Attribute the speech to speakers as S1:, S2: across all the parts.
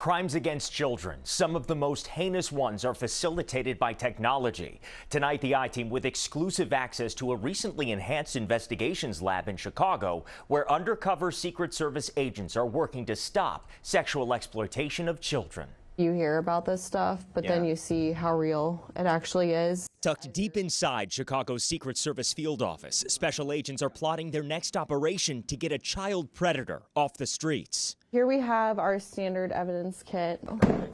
S1: Crimes against children, some of the most heinous ones, are facilitated by technology. Tonight, the I-Team with exclusive access to a recently enhanced investigations lab in Chicago, where undercover Secret Service agents are working to stop sexual exploitation of children.
S2: You hear about this stuff, but then you see how real it actually is.
S1: Tucked deep inside Chicago's Secret Service field office, special agents are plotting their next operation to get a child predator off the streets.
S2: Here we have our standard evidence kit.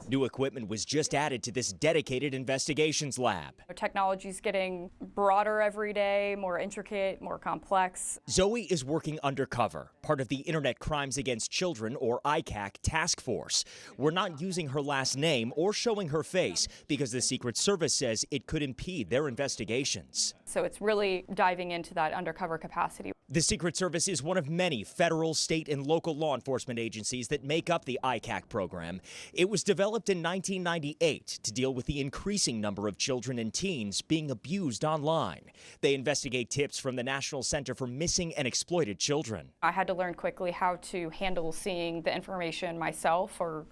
S1: New equipment was just added to this dedicated investigations lab.
S3: Technology is getting broader every day, more intricate, more complex.
S1: Zoe is working undercover, part of the Internet Crimes Against Children, or ICAC, task force. We're not using her last name or showing her face because the Secret Service says it could impede their investigations.
S3: So it's really diving into that undercover capacity.
S1: The Secret Service is one of many federal, state, and local law enforcement agencies that make up the ICAC program. It was developed in 1998 to deal with the increasing number of children and teens being abused online. They investigate tips from the National Center for Missing and Exploited Children.
S3: I had to learn quickly how to handle seeing the information myself, or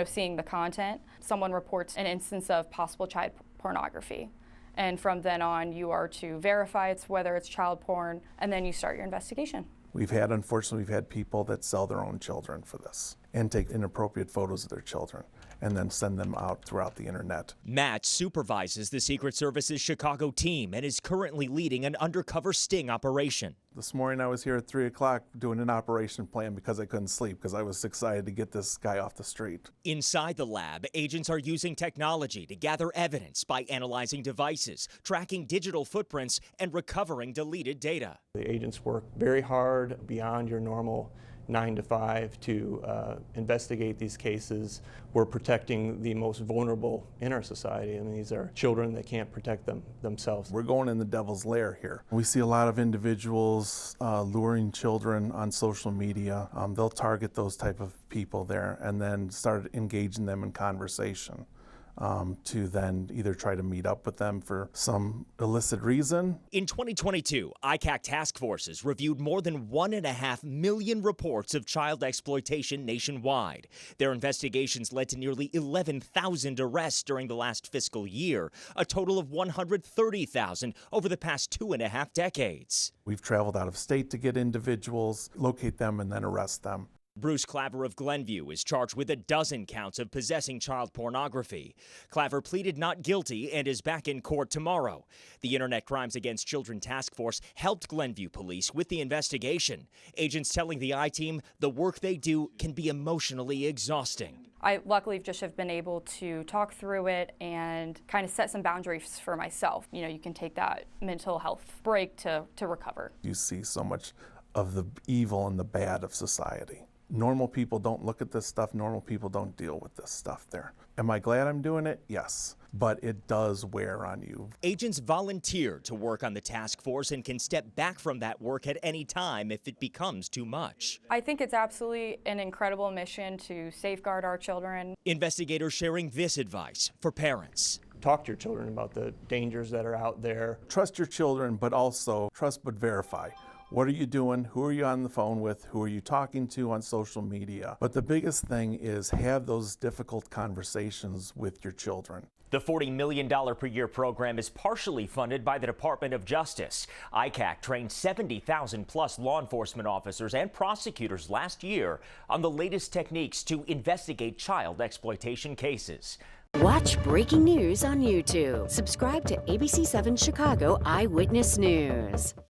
S3: seeing the content. Someone reports an instance of possible child pornography. And from then on, you are to verify whether it's child porn, and then you start your investigation.
S4: Unfortunately, we've had people that sell their own children for this and take inappropriate photos of their children and then send them out throughout the internet.
S1: Matt supervises the Secret Service's Chicago team and is currently leading an undercover sting operation.
S4: This morning I was here at 3 o'clock doing an operation plan because I couldn't sleep because I was excited to get this guy off the street.
S1: Inside the lab, agents are using technology to gather evidence by analyzing devices, tracking digital footprints, and recovering deleted data.
S5: The agents work very hard beyond your normal 9 to 5 to investigate these cases. We're protecting the most vulnerable in our society, and these are children that can't protect themselves.
S4: We're going in the devil's lair here. We see a lot of individuals luring children on social media. They'll target those type of people there and then start engaging them in conversation. To then either try to meet up with them for some illicit reason.
S1: In 2022, ICAC task forces reviewed more than 1.5 million reports of child exploitation nationwide. Their investigations led to nearly 11,000 arrests during the last fiscal year, a total of 130,000 over the past 2.5 decades.
S4: We've traveled out of state to get individuals, locate them, and then arrest them.
S1: Bruce Claver of Glenview is charged with 12 counts of possessing child pornography. Claver pleaded not guilty and is back in court tomorrow. The Internet Crimes Against Children Task Force helped Glenview police with the investigation. Agents telling the I-Team the work they do can be emotionally exhausting.
S3: I luckily just have been able to talk through it and kind of set some boundaries for myself. You can take that mental health break to recover.
S4: You see so much of the evil and the bad of society. Normal people don't look at this stuff. Normal people don't deal with this stuff there. Am I glad I'm doing it? Yes. But it does wear on you.
S1: Agents volunteer to work on the task force and can step back from that work at any time if it becomes too much.
S3: I think it's absolutely an incredible mission to safeguard our children.
S1: Investigators sharing this advice for parents.
S5: Talk to your children about the dangers that are out there.
S4: Trust your children, but also trust but verify. What are you doing? Who are you on the phone with? Who are you talking to on social media? But the biggest thing is have those difficult conversations with your children.
S1: The $40 million per year program is partially funded by the Department of Justice. ICAC trained 70,000 plus law enforcement officers and prosecutors last year on the latest techniques to investigate child exploitation cases.
S6: Watch breaking news on YouTube. Subscribe to ABC7 Chicago Eyewitness News.